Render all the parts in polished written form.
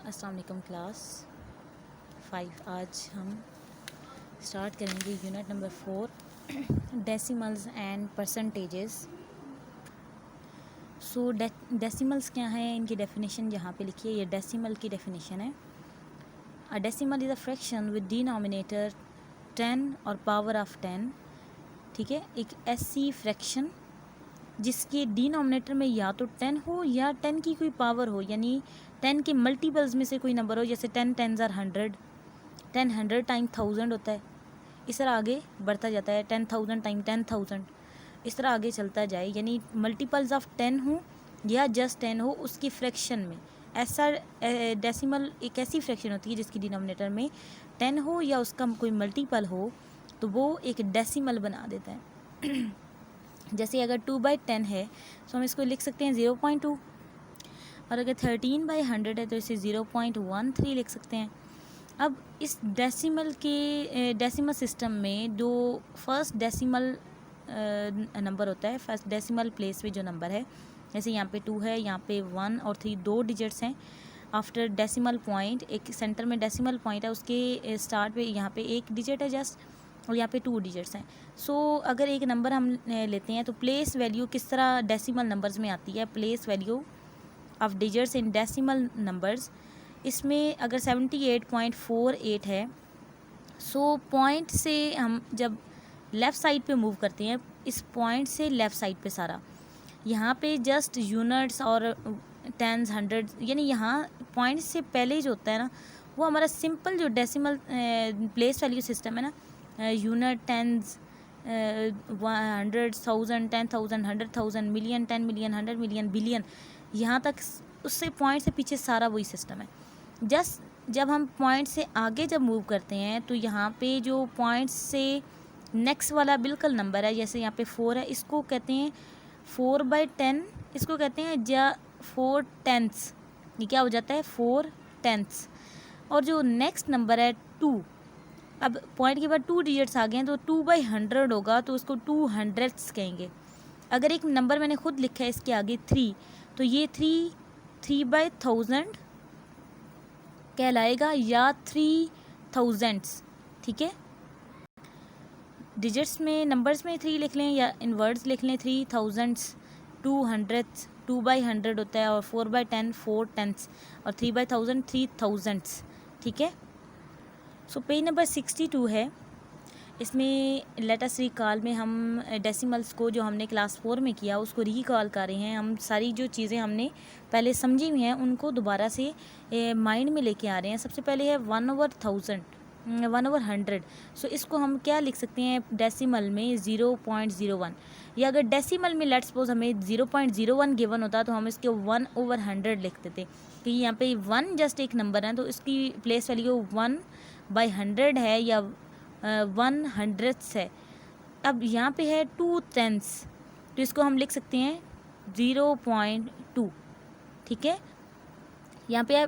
अस्सलाम वालेकुम क्लास 5। आज हम स्टार्ट करेंगे unit number 4 decimals and percentages. So decimals क्या हैं, इनकी डेफिनेशन यहाँ पे लिखिए। ये डेसिमल की डेफिनेशन है। A decimal is a fraction with denominator 10 और पावर ऑफ 10। ठीक है, एक ऐसी फ्रैक्शन जिसके डिनोमिनेटर में या तो 10 हो या 10 की कोई पावर हो, यानी 10 के मल्टीपल्स में से कोई नंबर हो। जैसे 10 टेन्स आर 100, 10 100 टाइम 1000 होता है। इस तरह आगे बढ़ता जाता है, 10,000 टाइम 10,000, इस तरह आगे चलता जाए। यानी मल्टीपल्स ऑफ 10 हो या जस्ट 10 हो, उसकी फ्रैक्शन में ऐसा डेसिमल एक ऐसी फ्रैक्शन होती है जिसकी डिनोमिनेटर में 10 हो या उसका कोई मल्टीपल हो, तो वो एक डेसिमल बना देता है। जैसे अगर 2/10 है तो हम इसको लिख सकते हैं 0.2, और अगर 13/100 है तो इसे 0.13 लिख सकते हैं। अब इस डेसिमल सिस्टम में जो फर्स्ट डेसिमल नंबर होता है, फर्स्ट डेसिमल प्लेस पे जो नंबर है, जैसे यहाँ पे 2 है, यहाँ पे 1 और 3 दो डिजिट्स हैं। आफ्टर डेसिमल पॉइंट, एक सेंटर में डेसिमल पॉइंट है, उसके स्टार्ट पे यहाँ पे एक डिजिट है जस्ट, और यहाँ पे 2 डिजिट्स हैं। सो अगर एक नंबर हम लेते हैं तो प्लेस वैल्यू किस तरह डेसिमल नंबर्स में आती है, place value of digits in decimal numbers. इसमें अगर 78.48 है, सो पॉइंट से हम जब लेफ़्ट साइड पे मूव करते हैं, इस पॉइंट से लेफ़्ट साइड पे सारा, यहाँ पे जस्ट यूनिट्स और टेंस हंड्रेड, यानी यहाँ पॉइंट से पहले जो होता है ना, वो हमारा सिंपल जो डेसिमल प्लेस वैल्यू सिस्टम है ना, unit, tens, 100, 1000, 10,000, 100,000, million, 10 million, 100 million, billion, यहाँ तक उससे पॉइंट से पीछे सारा वही सिस्टम है। जस्ट जब हम पॉइंट से आगे जब मूव करते हैं तो यहाँ पे जो पॉइंट से नेक्स्ट वाला बिल्कुल नंबर है, जैसे यहाँ पे 4 है, इसको कहते हैं 4/10, इसको कहते हैं 4 टेंथ्स। ये क्या हो जाता है, 4 टेंथ्स। और जो नेक्स्ट नंबर है 2, अब पॉइंट के बाद 2 डिजिट्स आ गए हैं तो 2/100 होगा, तो उसको 200ths कहेंगे। अगर एक नंबर मैंने खुद लिखा है इसके आगे 3, तो ये 3/1000 कहलाएगा, या 3000s। ठीक है, डिजिट्स में, नंबर्स में 3 लिख लें या इन वर्ड्स लिख लें, 3000s, 200ths, 2/100 होता है, और 4/10 4 टेंथ्स, और 3/1000 3000s। ठीक है। सो पेज नंबर 62 है। इसमें लेट अस रिकॉल में हम डेसिमल्स को जो हमने क्लास 4 में किया उसको रिकॉल कर रहे हैं। हम सारी जो चीज़ें हमने पहले समझी हुई हैं उनको दोबारा से माइंड में लेके आ रहे हैं। सबसे पहले है 1/1000, 1/100। सो इसको हम क्या लिख सकते हैं डेसिमल में, 0.01, या अगर डेसिमल में लेट्स सपोज हमें 0.01 गिवन होता तो हम इसके 1/100 लिख देते, कि यहाँ पे 1 जस्ट एक नंबर है तो इसकी प्लेस वैल्यू 1/100 है या 100ths है। अब यहाँ पे है 2 टेंथ्स, तो इसको हम लिख सकते हैं 0.2। ठीक है, यहाँ पे है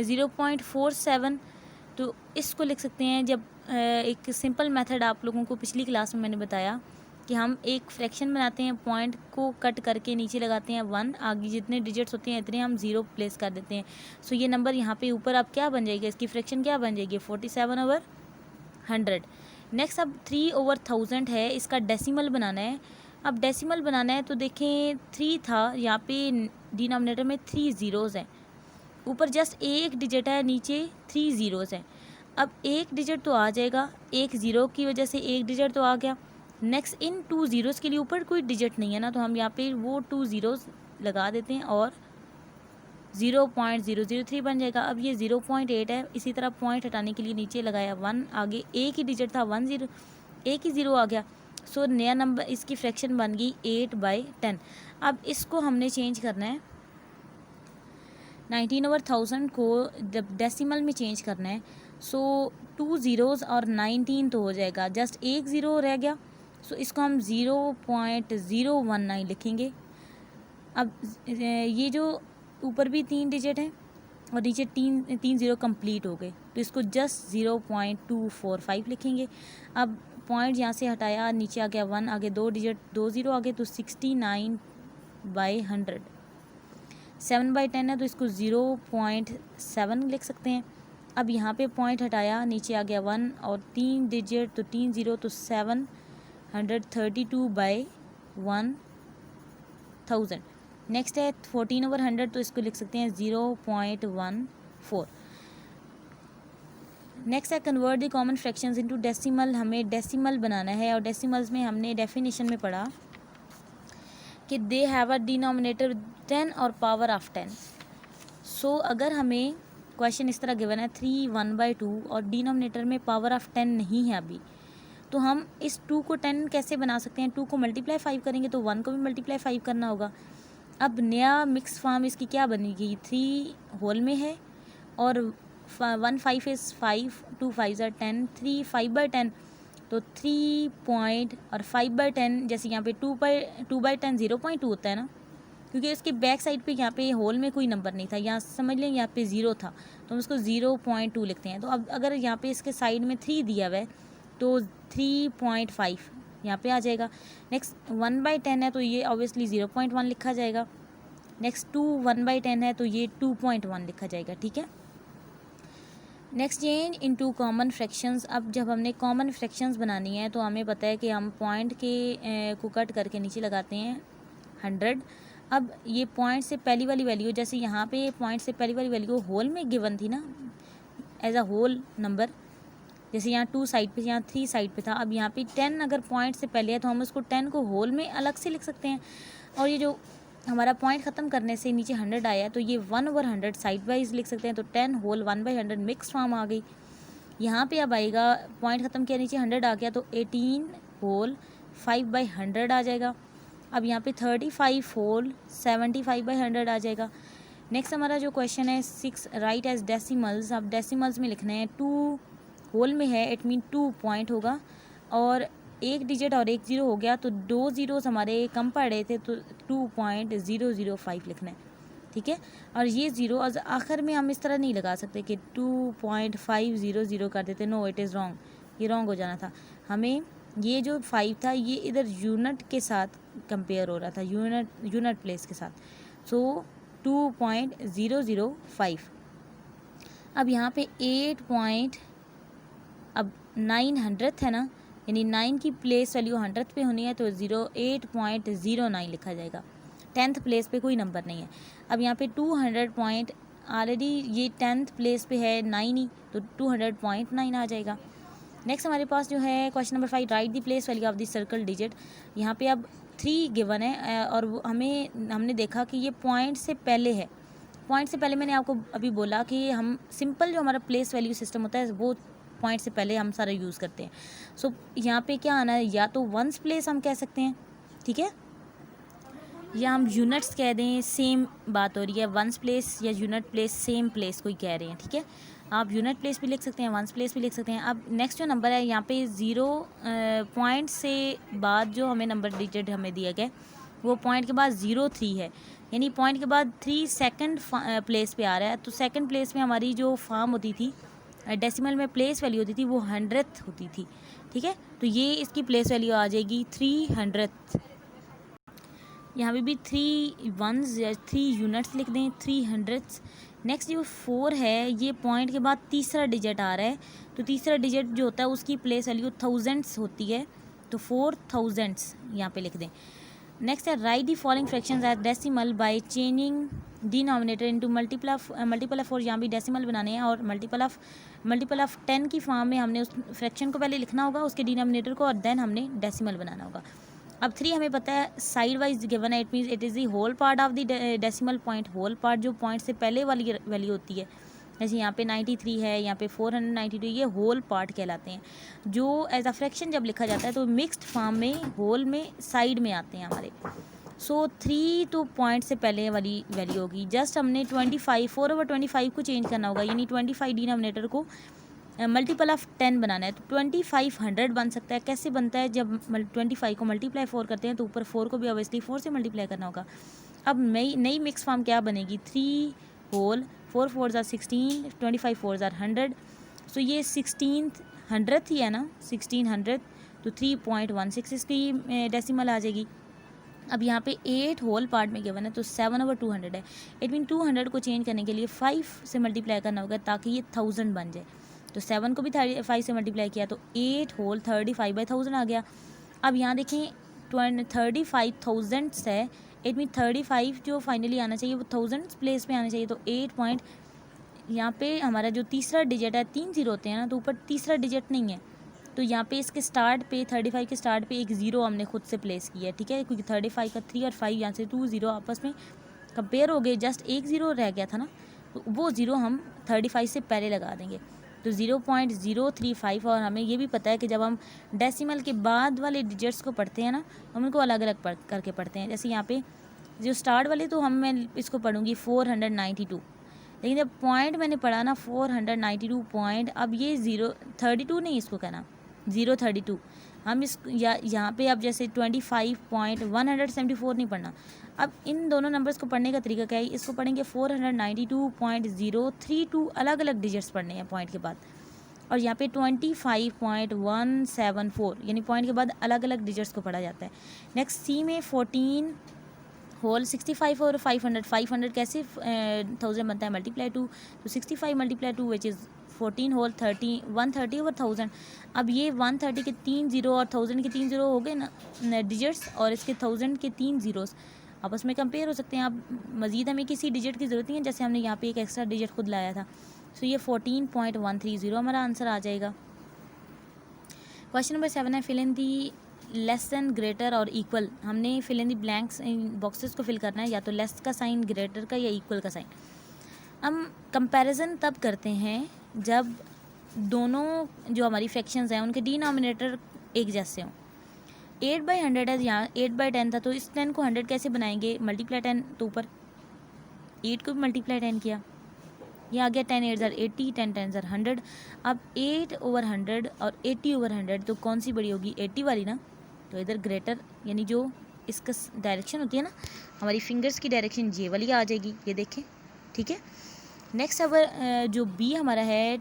0.47, तो इसको लिख सकते हैं। जब एक सिंपल मेथड आप लोगों को पिछली क्लास में मैंने बताया कि हम एक फ्रैक्शन बनाते हैं, पॉइंट को कट करके नीचे लगाते हैं 1, आगे जितने डिजिट्स होते हैं इतने हम 0 प्लेस कर देते हैं। सो ये नंबर यहाँ पे ऊपर अब क्या बन जाएगी, इसकी फ्रैक्शन क्या बन जाएगी, 47/100। नेक्स्ट अब 3/1000 है, इसका डेसिमल बनाना है। अब डेसिमल बनाना है तो देखें 3 था, यहाँ पे डिनोमिनेटर में 3 ज़ीरोज़ हैं, ऊपर जस्ट एक डिजिट है, नीचे 3 ज़ीरोज़ हैं। अब एक डिजिट तो आ जाएगा, एक ज़ीरो की वजह से एक डिजिट तो आ गया। नेक्स्ट इन 2 ज़ीरोज़ के लिए ऊपर कोई डिजिट नहीं है ना, तो हम यहाँ पे वो 2 ज़ीरोज़ लगा देते हैं और 0.003 बन जाएगा। अब ये 0.8 है, इसी तरह पॉइंट हटाने के लिए नीचे लगाया 1, आगे एक ही डिजिट था 10, एक ही ज़ीरो आ गया। सो नया नंबर, इसकी फ्रैक्शन बन गई 8/10। अब इसको हमने चेंज करना है, 19/1000 को जब डेसिमल में चेंज करना है। सो 2 ज़ीरोज़ और 19 तो हो जाएगा, जस्ट एक ज़ीरो रह गया। सो इसको हम 0.019 लिखेंगे। अब ये जो ऊपर भी 3 डिजिट हैं और नीचे 3 ज़ीरो कंप्लीट हो गए, तो इसको जस्ट 0.245 लिखेंगे। अब पॉइंट यहाँ से हटाया, नीचे आ गया 1, आगे 2 डिजिट 2 ज़ीरो आ गए, तो 69/100, 7/10 है तो इसको 0.7 लिख सकते हैं। अब यहाँ पे पॉइंट हटाया, नीचे आ गया 1 और 3 डिजिट तो 3 0 तो 732/1000। नेक्स्ट है 14/100 तो इसको लिख सकते हैं 0.14। नेक्स्ट है convert the common fractions into decimal. हमें डेसिमल बनाना है और डेसिमल्स में हमने डेफिनेशन में पढ़ा कि दे हैव अ डिनोमिनेटर 10 और पावर ऑफ 10। सो अगर हमें क्वेश्चन इस तरह गिवन है 3 1/2 और डिनोमिनेटर में पावर ऑफ 10 नहीं है अभी, तो हम इस 2 को 10 कैसे बना सकते हैं? 2 को मल्टीप्लाई 5 करेंगे तो 1 को भी मल्टीप्लाई 5 करना होगा। अब नया मिक्स फॉर्म इसकी क्या बनेगी? 3 होल में है और 1 5 इज़ 5, 2 5 are 10, 3 5/10 तो 3 पॉइंट और 5/10 जैसे यहाँ पे 2/10 0.2 होता है ना, क्योंकि इसके बैक साइड पे यहाँ पे होल में कोई नंबर नहीं था, यहाँ समझ लें यहाँ पे 0 था तो हम इसको 0.2 लिखते हैं। तो अब अगर यहाँ पे इसके साइड में 3 दिया हुआ है तो 3.5 यहाँ पे आ जाएगा। नेक्स्ट 1/10 है तो ये ऑब्वियसली 0.1 लिखा जाएगा। नेक्स्ट 2 1/10 है तो ये 2.1 लिखा जाएगा, ठीक है। Next change into common fractions. अब जब हमने कॉमन फ्रैक्शंस बनानी है तो हमें पता है कि हम पॉइंट के को कट करके नीचे लगाते हैं 100। अब ये पॉइंट से पहली वाली वैल्यू, जैसे यहाँ पे पॉइंट से पहली वाली वैल्यू होल में गिवन थी ना एज अ होल नंबर, जैसे यहाँ 2 साइड पे, यहाँ 3 साइड पे था। अब यहाँ पे 10 अगर पॉइंट से पहले है तो हम उसको 10 को होल में अलग से लिख सकते हैं। और ये जो हमारा पॉइंट ख़त्म करने से नीचे 100 आया तो ये 1/100 साइड वाइज लिख सकते हैं। तो 10 होल 1/100 मिक्स फॉर्म आ गई। यहाँ पे अब आएगा पॉइंट ख़त्म किया, नीचे 100 आ गया तो 18 होल 5/100 आ जाएगा। अब यहाँ पे 35 होल 75/100 आ जाएगा। नेक्स्ट हमारा जो क्वेश्चन है 6 राइट एज डेसिमल्स। अब डेसिमल्स में लिखना है 2 होल में है, इट मीन 2 पॉइंट होगा और एक डिजिट और एक ज़ीरो हो गया तो 2 ज़ीरोज़ हमारे कम पड़ रहे थे तो 2.005 लिखना है, ठीक है। और ये ज़ीरो और आखिर में हम इस तरह नहीं लगा सकते कि 2.500 कर देते, नो इट इज़ रॉन्ग, ये रॉन्ग हो जाना था। हमें ये जो 5 था ये इधर यूनिट के साथ कंपेयर हो रहा था, यूनिट प्लेस के साथ। सो 2.005। अब यहाँ पे 900 है ना, यानी 9 की प्लेस वैल्यू 100 पे होनी है तो 8.09 लिखा जाएगा। 10th प्लेस पे कोई नंबर नहीं है। अब यहाँ पे 200 पॉइंट ऑलरेडी ये 10th प्लेस पे है 9 ही, तो 200.9 आ जाएगा। नेक्स्ट हमारे पास जो है question number 5 right the place value of the circle digit. यहाँ पे अब 3 गिवन है और हमने देखा कि ये पॉइंट से पहले है। पॉइंट से पहले मैंने आपको अभी बोला कि हम सिंपल जो हमारा प्लेस वैल्यू सिस्टम होता है वो पॉइंट से पहले हम सारा यूज़ करते हैं। सो यहाँ पे क्या आना है, या तो वंस प्लेस हम कह सकते हैं, ठीक है, या हम यूनिट्स कह दें, सेम बात हो रही है। वंस प्लेस या यूनिट प्लेस सेम प्लेस कोई कह रहे हैं, ठीक है। आप यूनिट प्लेस भी लिख सकते हैं, वंस प्लेस भी लिख सकते हैं। अब नेक्स्ट जो नंबर है यहाँ पे 0 पॉइंट से बाद जो हमें नंबर डिजिट हमें दिया गया वो पॉइंट के बाद 03 है, यानी पॉइंट के बाद 3 सेकंड प्लेस पे आ रहा है। तो सेकंड प्लेस में हमारी जो फॉर्म होती थी डेसिमल में प्लेस वैल्यू होती थी वो 100th होती थी, ठीक है। तो ये इसकी प्लेस वैल्यू आ जाएगी 300th। यहाँ पे भी 3 वंस या 3 यूनिट्स लिख दें, 300th। नेक्स्ट जो 4 है ये पॉइंट के बाद तीसरा डिजिट आ रहा है, तो तीसरा डिजिट जो होता है उसकी प्लेस वैल्यू थाउजेंड्स होती है, तो 4000s यहाँ पे लिख दें। नेक्स्ट है write the following fractions as decimal by changing denominator into multiple of 4। यहाँ भी डेसिमल बनाने हैं और मल्टीपल ऑफ 10 की फॉर्म में हमने उस फ्रैक्शन को पहले लिखना होगा, उसके डिनोमिनेटर को, और देन हमने डेसिमल बनाना होगा। अब 3 हमें पता है साइड वाइज गिवन है, it means it is the whole part of the decimal point. Whole part जो पॉइंट से पहले वाली वैल्यू होती है, जैसे यहाँ पे 93 है, यहाँ पे 492, ये होल पार्ट कहलाते हैं। जो एज अ फ्रैक्शन जब लिखा जाता है तो मिक्स्ड फॉर्म में होल में साइड में आते हैं हमारे। सो 3 तो पॉइंट से पहले वाली वैल्यू होगी। जस्ट हमने 25 4/25 को चेंज करना होगा, यानी 25 डिनोमिनेटर को मल्टीपल ऑफ 10 बनाना है। तो 2500 बन सकता है। कैसे बनता है, जब 25 को मल्टीप्लाई 4 करते हैं तो ऊपर 4 को भी ऑब्वियसली 4 से मल्टीप्लाई करना होगा। अब नई मिक्स फॉर्म क्या बनेगी, 3 whole 4 4s are 16, 25 4s are 100। सो ये 1600 ही है ना, 1600, तो 3.16 इसकी डेसिमल आ जाएगी। अब यहाँ पे 8 होल पार्ट में गिवन है तो 7/200 है। इट मीन 200 को चेंज करने के लिए 5 से मल्टीप्लाई करना होगा ताकि ये 1000 बन जाए। तो 7 को भी 5 से मल्टीप्लाई किया तो 8 होल 35/1000 आ गया। अब यहाँ देखें 35,000 है, इट मीन 35 जो फाइनली आना चाहिए वो 1000 प्लेस पे आना चाहिए। तो 8 पॉइंट यहाँ पे हमारा जो तीसरा डिजिट है 3 0 होते हैं ना, तो ऊपर तीसरा डिजिट नहीं है, तो यहाँ पे इसके स्टार्ट पे 35 के स्टार्ट पे एक 0 हमने खुद से प्लेस किया है, ठीक है, क्योंकि 35 का 3 और 5 यहाँ से 2 0 आपस में कंपेयर हो गए, जस्ट एक 0 रह गया था ना, तो वो 0 हम 35 से पहले लगा देंगे, तो 0.035। और हमें ये भी पता है कि जब हम डेसिमल के बाद वाले डिजिट्स को पढ़ते हैं ना, हम उनको अलग अलग करके पढ़ते हैं। जैसे यहाँ पे जो स्टार्ट वाले तो मैं इसको पढ़ूँगी 492, लेकिन जब पॉइंट मैंने पढ़ा ना 492 पॉइंट, अब ये 032 नहीं इसको कहना 032, हम इस यहाँ पे अब जैसे 25.174 नहीं पढ़ना। अब इन दोनों नंबर्स को पढ़ने का तरीका क्या है, इसको पढ़ेंगे 492.032 अलग अलग डिजिट्स पढ़ने हैं पॉइंट के बाद, और यहाँ पे 25.174 यानी पॉइंट के बाद अलग अलग डिजिट्स को पढ़ा जाता है। नेक्स्ट सी में 14 होल 65 और 500 कैसे 1000 बनता है मल्टीप्लाई 2, तो 65 मल्टीप्लाई 2 विच इज़ 14 होल 130/1000। अब ये 130 के 3 0 और 1000 के 3 0 हो गए ना डिजिट्स, और इसके 1000 के 3 ज़ीरोस आपस में कंपेयर हो सकते हैं। अब मज़ीद हमें किसी डिजिट की ज़रूरत नहीं है, जैसे हमने यहाँ पे एक एक्स्ट्रा डिजिट खुद लाया था, तो ये 14.130 हमारा आंसर आ जाएगा। क्वेश्चन नंबर 7 है fill in the less than, greater और इक्वल। हमने fill in the blanks boxes को फिल करना है, या तो लेस का साइन, ग्रेटर का, या इक्वल का साइन। हम कंपैरिजन तब करते हैं जब दोनों जो हमारी फ्रैक्शंस हैं उनके डिनोमिनेटर एक जैसे हों। 8/100 है, यहाँ 8/10 था, तो इस 10 को 100 कैसे बनाएंगे, मल्टीप्लाई 10, तो ऊपर 8 को भी मल्टीप्लाई 10 किया, ये आ गया 10 8 80, 10 10 100। अब 8/100 और 80/100 तो कौन सी बड़ी होगी, 80 वाली ना, तो इधर ग्रेटर यानी जो इसका डायरेक्शन होती है ना, हमारी फिंगर्स की डायरेक्शन ये वाली आ जाएगी, ये देखें, ठीक है। नेक्स्ट अब जो बी हमारा है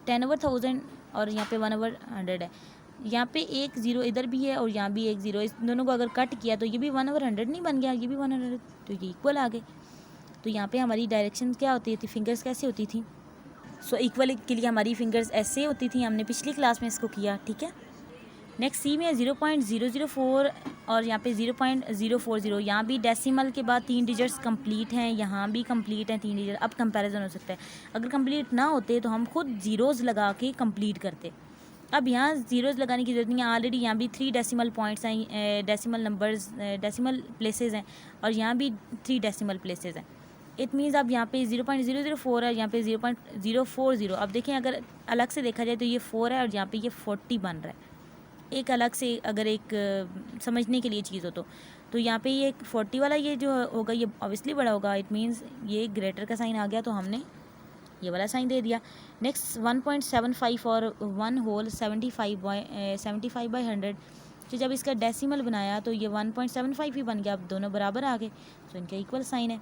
10/1000 और यहाँ पे 1/100 है, यहाँ पे एक 0 इधर भी है और यहाँ भी एक 0, इस दोनों को अगर कट किया तो ये भी 1/100 नहीं बन गया, ये भी 100, तो ये इक्वल आ गए। तो यहाँ पे हमारी डायरेक्शन क्या होती थी, फिंगर्स कैसे होती थी, सो इक्वल के लिए हमारी फिंगर्स ऐसे होती थी, हमने पिछली क्लास में इसको किया, ठीक है। नेक्स्ट सी में 0.004 और यहाँ पे 0.040, यहाँ भी डेसिमल के बाद 3 डिजिट्स कंप्लीट हैं, यहाँ भी कंप्लीट हैं 3 डिजिट। अब कंपैरिजन हो सकता है, अगर कंप्लीट ना होते तो हम खुद ज़ीरोज़ लगा के कंप्लीट करते। अब यहाँ ज़ीरोज़ लगाने की ज़रूरत नहीं है, ऑलरेडी यहाँ भी 3 डेसिमल पॉइंट्स हैं, डेसिमल नंबर्स, डेसिमल प्लेसेस हैं, और यहाँ भी 3 डेसिमल प्लेसेस हैं। इट मीन्स अब यहाँ पे 0.004 है, यहाँ पे 0.040। अब देखें अगर अलग से देखा जाए तो ये 4 है और यहाँ पे ये 40 बन रहा है, एक अलग से अगर एक समझने के लिए चीज़ हो तो यहाँ पे ये 40 वाला ये जो होगा ये ऑब्वियसली बड़ा होगा, इट मीन्स ये ग्रेटर का साइन आ गया, तो हमने ये वाला साइन दे दिया। नेक्स्ट 1.75 और 1 होल 75/100, तो जब इसका डेसिमल बनाया तो ये 1.75 ही बन गया, अब दोनों बराबर आ गए, तो इनका इक्वल साइन है।